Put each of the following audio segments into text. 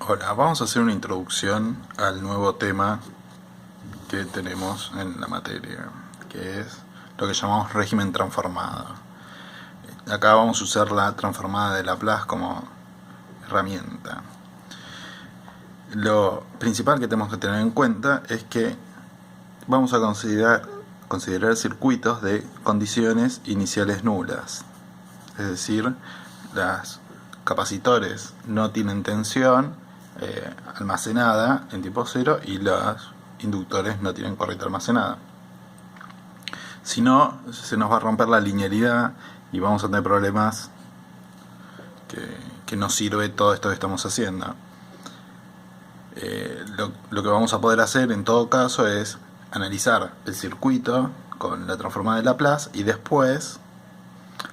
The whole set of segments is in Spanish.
Hola, vamos a hacer una introducción al nuevo tema que tenemos en la materia, que es lo que llamamos régimen transformado. Acá vamos a usar la transformada de Laplace como herramienta. Lo principal que tenemos que tener en cuenta es que vamos a considerar circuitos de condiciones iniciales nulas. Es decir, los capacitores no tienen tensión almacenada en tipo cero y los inductores no tienen corriente almacenada. Si no, se nos va a romper la linealidad y vamos a tener problemas que nos sirve todo esto que estamos haciendo. Lo que vamos a poder hacer en todo caso es analizar el circuito con la transformada de Laplace y después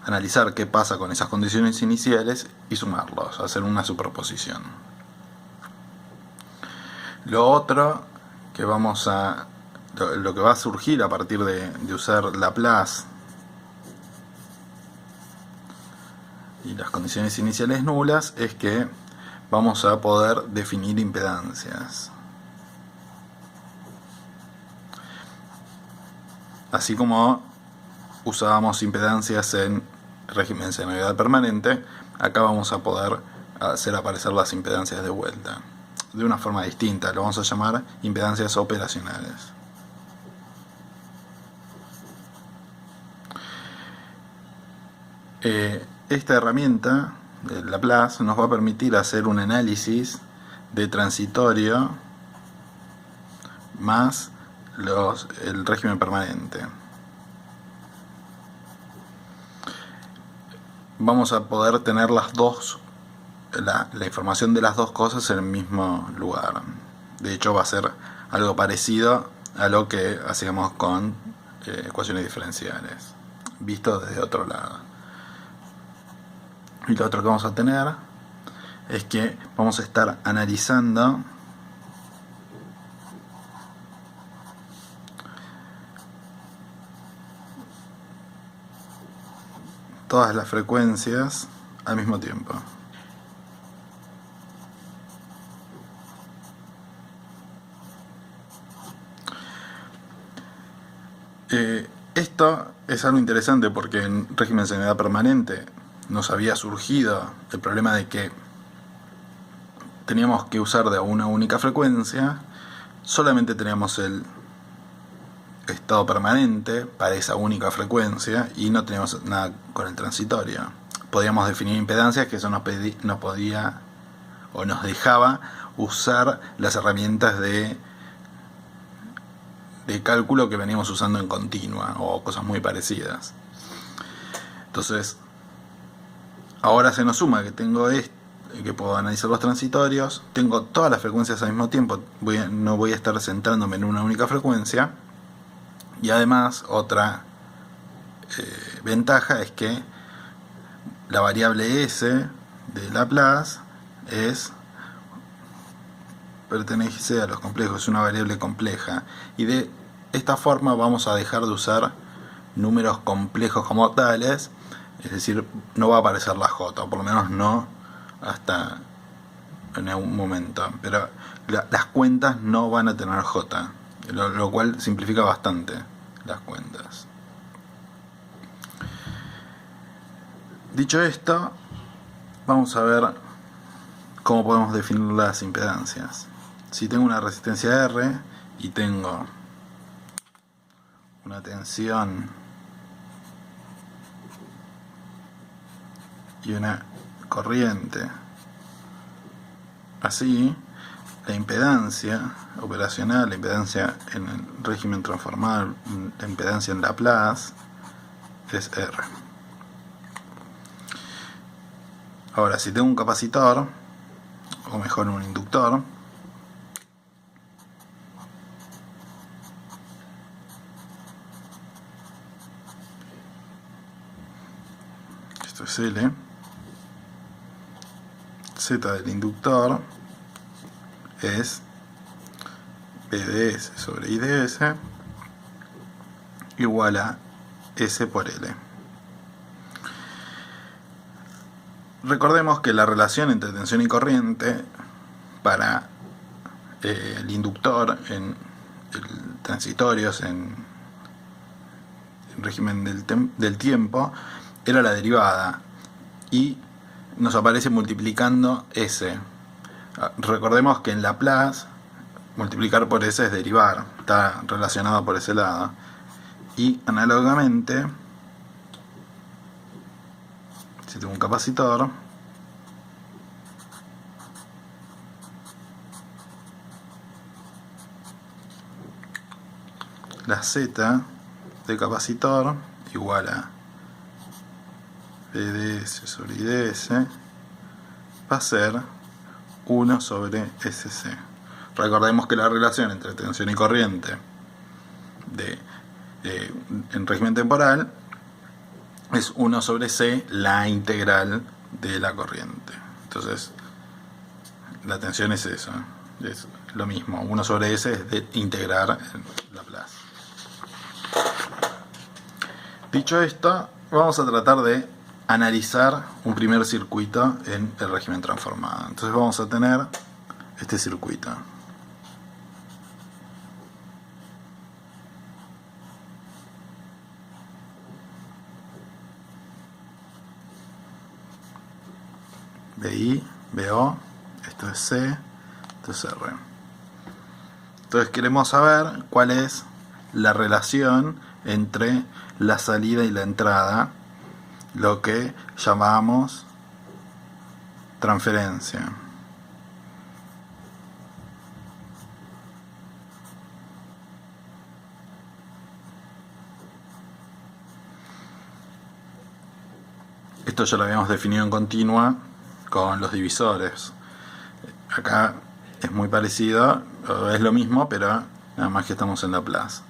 analizar qué pasa con esas condiciones iniciales y sumarlos, hacer una superposición. Lo otro que lo que va a surgir a partir de usar Laplace y las condiciones iniciales nulas es que vamos a poder definir impedancias. Así como usábamos impedancias en régimen de senoidal permanente, acá vamos a poder hacer aparecer las impedancias de vuelta de una forma distinta. Lo vamos a llamar impedancias operacionales. Esta herramienta de Laplace nos va a permitir hacer un análisis de transitorio más el régimen permanente. Vamos a poder tener las dos, la información de las dos cosas en el mismo lugar. De hecho va a ser algo parecido a lo que hacíamos con ecuaciones diferenciales, visto desde otro lado. Y lo otro que vamos a tener es que vamos a estar analizando todas las frecuencias al mismo tiempo. Esto es algo interesante porque en régimen de senoidal permanente nos había surgido el problema de que teníamos que usar de una única frecuencia, solamente teníamos el estado permanente para esa única frecuencia y no teníamos nada con el transitorio. Podíamos definir impedancias, que eso nos podía o nos dejaba usar las herramientas de cálculo que veníamos usando en continua o cosas muy parecidas. Entonces, ahora se nos suma que tengo que puedo analizar los transitorios, tengo todas las frecuencias al mismo tiempo, no voy a estar centrándome en una única frecuencia. Y además, otra ventaja es que la variable S de Laplace pertenece a los complejos, es una variable compleja. Y de esta forma vamos a dejar de usar números complejos como tales, es decir, no va a aparecer la J, o por lo menos no hasta en algún momento. Pero las cuentas no van a tener J, lo cual simplifica bastante las cuentas. Dicho esto, vamos a ver cómo podemos definir las impedancias. Si tengo una resistencia R y tengo una tensión y una corriente así, la impedancia operacional, la impedancia en el régimen transformado, la impedancia en Laplace es R. Ahora, si tengo un capacitor, o mejor un inductor, esto es L, Z del inductor es BDS sobre IDS igual a S por L. Recordemos que la relación entre tensión y corriente para el inductor en transitorios en régimen del tiempo era la derivada y nos aparece multiplicando S. Recordemos que en Laplace multiplicar por S es derivar, está relacionado por ese lado. Y análogamente, si tengo un capacitor, la Z de capacitor igual a PdS sobre IdS va a ser 1 sobre SC. Recordemos que la relación entre tensión y corriente en régimen temporal es 1 sobre C, la integral de la corriente. Entonces, la tensión es eso, es lo mismo. 1 sobre S es de integrar en Laplace. Dicho esto, vamos a tratar de analizar un primer circuito en el régimen transformado. Entonces vamos a tener este circuito. BI, BO, esto es C, esto es R. Entonces queremos saber cuál es la relación entre la salida y la entrada, lo que llamamos transferencia. Esto ya lo habíamos definido en continua con los divisores. Acá es muy parecido, es lo mismo, pero nada más que estamos en Laplace.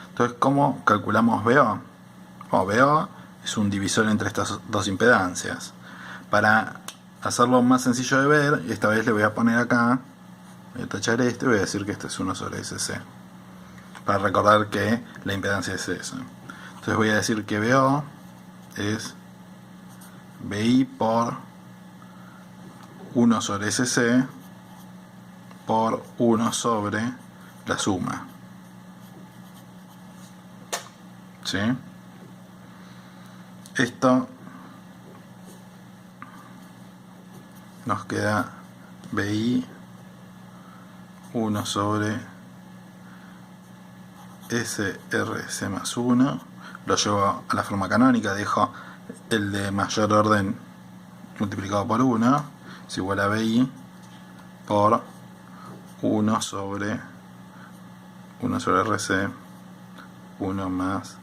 Entonces, ¿cómo calculamos BO? BO es un divisor entre estas dos impedancias. Para hacerlo más sencillo de ver, esta vez le voy a poner acá, voy a tachar esto y voy a decir que esto es 1 sobre SC. Para recordar que la impedancia es esa. Entonces voy a decir que BO es BI por 1 sobre SC por 1 sobre la suma. ¿Sí? Esto nos queda BI 1 sobre SRC más 1. Lo llevo a la forma canónica, dejo el de mayor orden multiplicado por 1 es igual a BI por 1 sobre RC, 1 más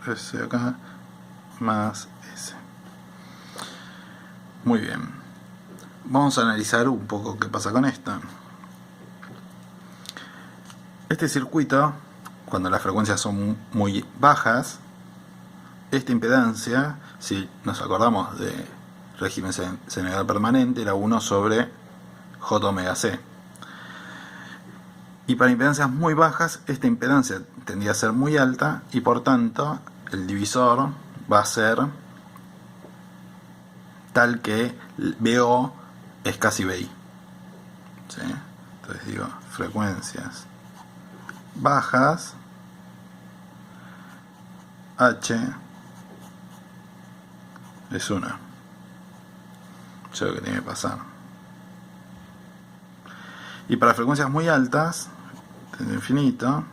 RC acá, más S. Muy bien. Vamos a analizar un poco qué pasa con esto. Este circuito, cuando las frecuencias son muy bajas, esta impedancia, si nos acordamos de régimen señal permanente, era 1 sobre J omega C. Y para impedancias muy bajas, esta impedancia tendría a ser muy alta y por tanto el divisor va a ser tal que BO es casi BI. ¿Sí? Entonces digo, frecuencias bajas, H es 1. Eso es lo que tiene que pasar. Y para frecuencias muy altas, desde infinito,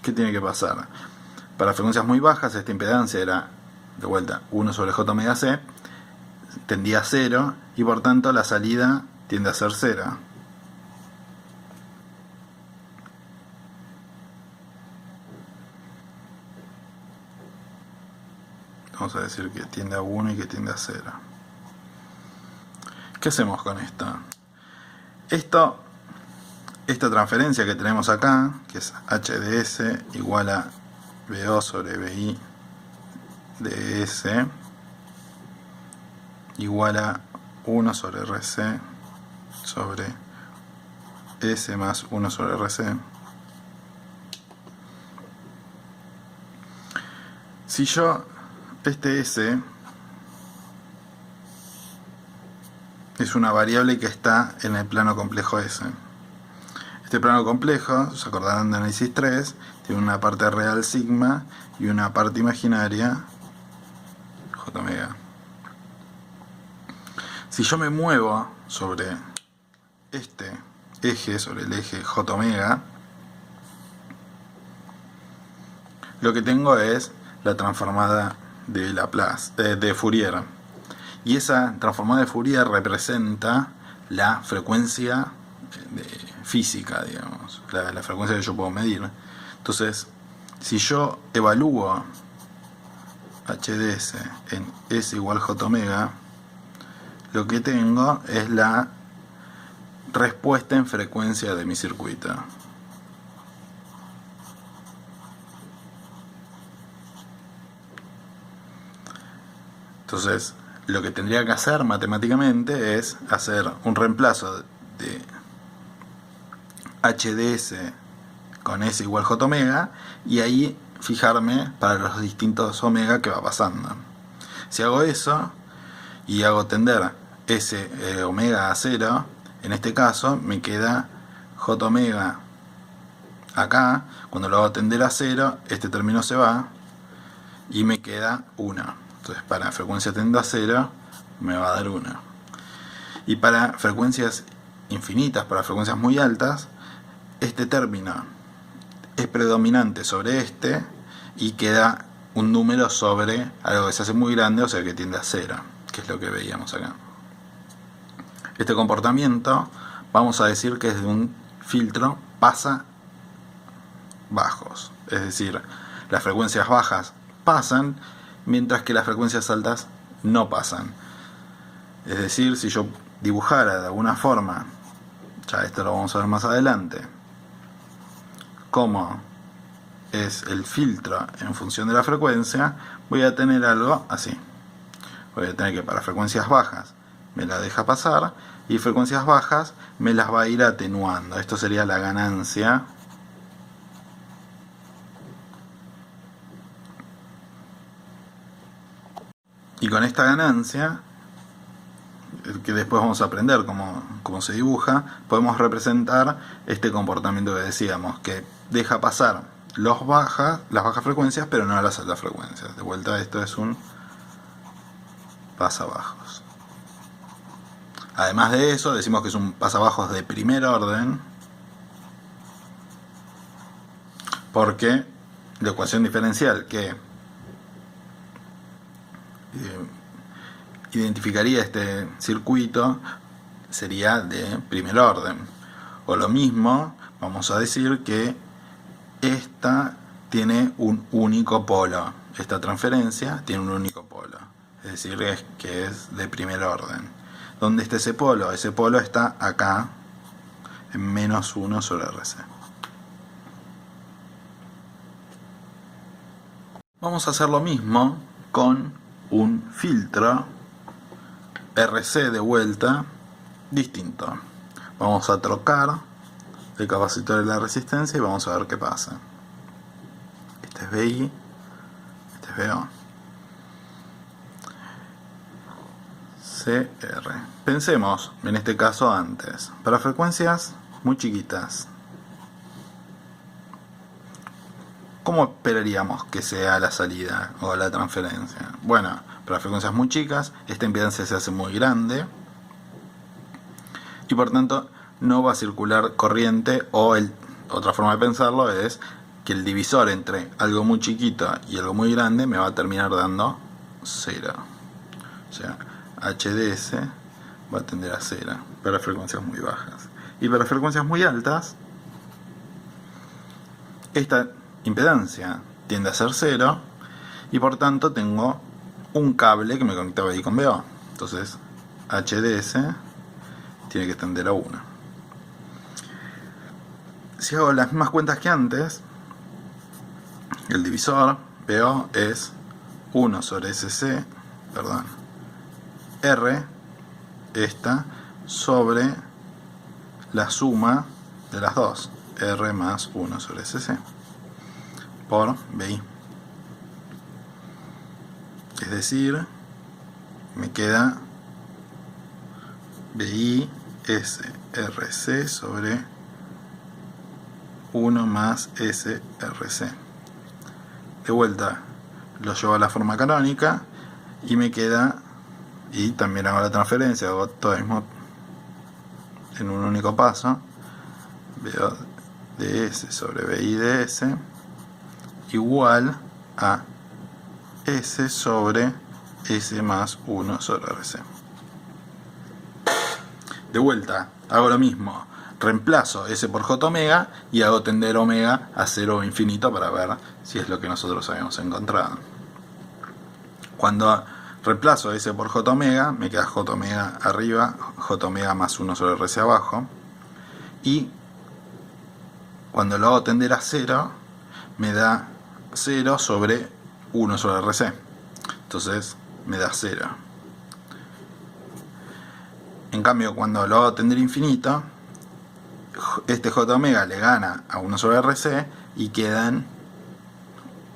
¿qué tiene que pasar? Para frecuencias muy bajas, esta impedancia era, de vuelta, 1 sobre J omega C, tendía a 0, y por tanto la salida tiende a ser 0. Vamos a decir que tiende a 1 y que tiende a 0. ¿Qué hacemos con esto? Esta transferencia que tenemos acá, que es H de S igual a BO sobre BI de S, igual a 1 sobre RC sobre S más 1 sobre RC. Si yo, este S, es una variable que está en el plano complejo S. Este plano complejo, se acordarán de análisis 3, tiene una parte real sigma y una parte imaginaria j omega. Si yo me muevo sobre este eje, sobre el eje j omega, lo que tengo es la transformada de Laplace, de Fourier. Y esa transformada de Fourier representa la frecuencia física, digamos, la frecuencia que yo puedo medir. Entonces, si yo evalúo HDS en S igual J omega, lo que tengo es la respuesta en frecuencia de mi circuito. Entonces, lo que tendría que hacer matemáticamente es hacer un reemplazo de HDS con S igual J omega y ahí fijarme para los distintos omega que va pasando. Si hago eso y hago tender S omega a 0, en este caso me queda J omega acá. Cuando lo hago tender a 0, este término se va y me queda 1. Entonces para frecuencia tendiendo a 0 me va a dar 1. Y para frecuencias infinitas, para frecuencias muy altas, este término es predominante sobre este y queda un número sobre algo que se hace muy grande, o sea que tiende a 0, que es lo que veíamos acá. Este comportamiento vamos a decir que es de un filtro pasa bajos, es decir, las frecuencias bajas pasan mientras que las frecuencias altas no pasan. Es decir, si yo dibujara de alguna forma, ya esto lo vamos a ver más adelante, cómo es el filtro en función de la frecuencia, voy a tener algo así. Voy a tener que para frecuencias bajas me la deja pasar y frecuencias bajas me las va a ir atenuando. Esto sería la ganancia . Y con esta ganancia, que después vamos a aprender cómo se dibuja, podemos representar este comportamiento que decíamos, que deja pasar las bajas frecuencias, pero no las altas frecuencias. De vuelta, esto es un pasabajos. Además de eso, decimos que es un pasabajos de primer orden, porque la ecuación diferencial que identificaría este circuito sería de primer orden. O lo mismo, vamos a decir que esta tiene un único polo. Esta transferencia tiene un único polo. Es decir, que es de primer orden. ¿Dónde está ese polo? Ese polo está acá, en menos 1 sobre RC. Vamos a hacer lo mismo con un filtro RC de vuelta distinto. Vamos a trocar el capacitor de la resistencia y vamos a ver qué pasa. Este es BI, este es BO. CR. Pensemos en este caso antes, para frecuencias muy chiquitas, ¿cómo esperaríamos que sea la salida o la transferencia? Bueno, para frecuencias muy chicas, esta impedancia se hace muy grande y por tanto no va a circular corriente, o otra forma de pensarlo es que el divisor entre algo muy chiquito y algo muy grande me va a terminar dando 0. O sea, HDS va a tender a 0 para frecuencias muy bajas. Y para frecuencias muy altas, esta impedancia tiende a ser 0 y por tanto tengo un cable que me conectaba ahí con BO. Entonces HDS tiene que tender a 1. Si hago las mismas cuentas que antes, el divisor BO es 1 sobre SC, R, esta, sobre la suma de las dos, R más 1 sobre SC, por BI. Es decir, me queda BI SRC sobre 1 más SRC. De vuelta lo llevo a la forma canónica y me queda, y también hago la transferencia, hago todo el mismo en un único paso. Veo ds sobre BI ds igual a S sobre S más 1 sobre RC. De vuelta, hago lo mismo. Reemplazo S por J omega y hago tender omega a 0 o infinito para ver si es lo que nosotros habíamos encontrado. Cuando reemplazo S por J omega, me queda J omega arriba, J omega más 1 sobre RC abajo. Y cuando lo hago tender a 0, me da 0 sobre 1 sobre RC. Entonces me da 0. En cambio, cuando lo hago tender infinito, este J omega le gana a 1 sobre RC y quedan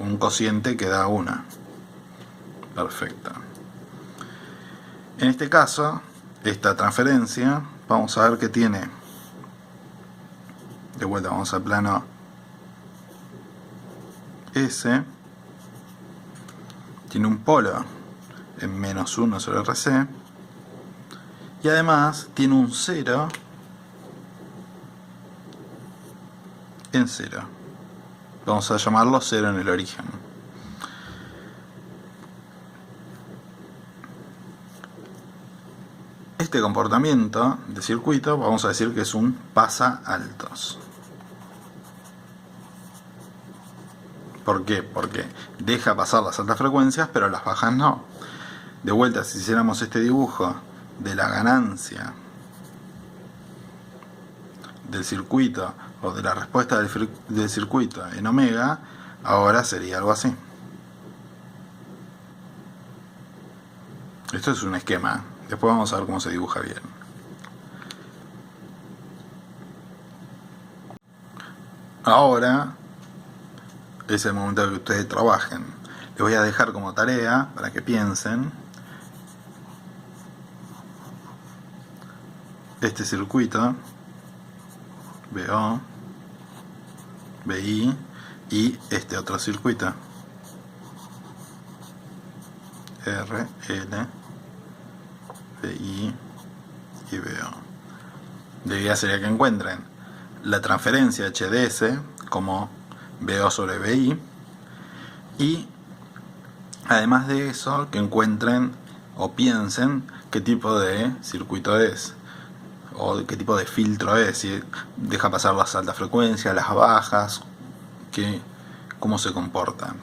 un cociente que da 1. Perfecto. En este caso, esta transferencia, vamos a ver que tiene, de vuelta vamos al plano S, tiene un polo en menos 1 sobre RC y además tiene un 0 en 0. Vamos a llamarlo 0 en el origen. Este comportamiento de circuito vamos a decir que es un pasa altos. ¿Por qué? Porque deja pasar las altas frecuencias pero las bajas no. De vuelta, si hiciéramos este dibujo de la ganancia del circuito o de la respuesta del circuito en omega, ahora sería algo así. Esto es un esquema, después vamos a ver cómo se dibuja bien. Ahora es el momento de que ustedes trabajen. Les voy a dejar como tarea para que piensen este circuito BO, BI y este otro circuito R, L, BI y BO. La idea sería que encuentren la transferencia HDS como BO sobre BI y además de eso que encuentren o piensen qué tipo de circuito es o qué tipo de filtro es, si deja pasar las altas frecuencias, las bajas, cómo se comportan.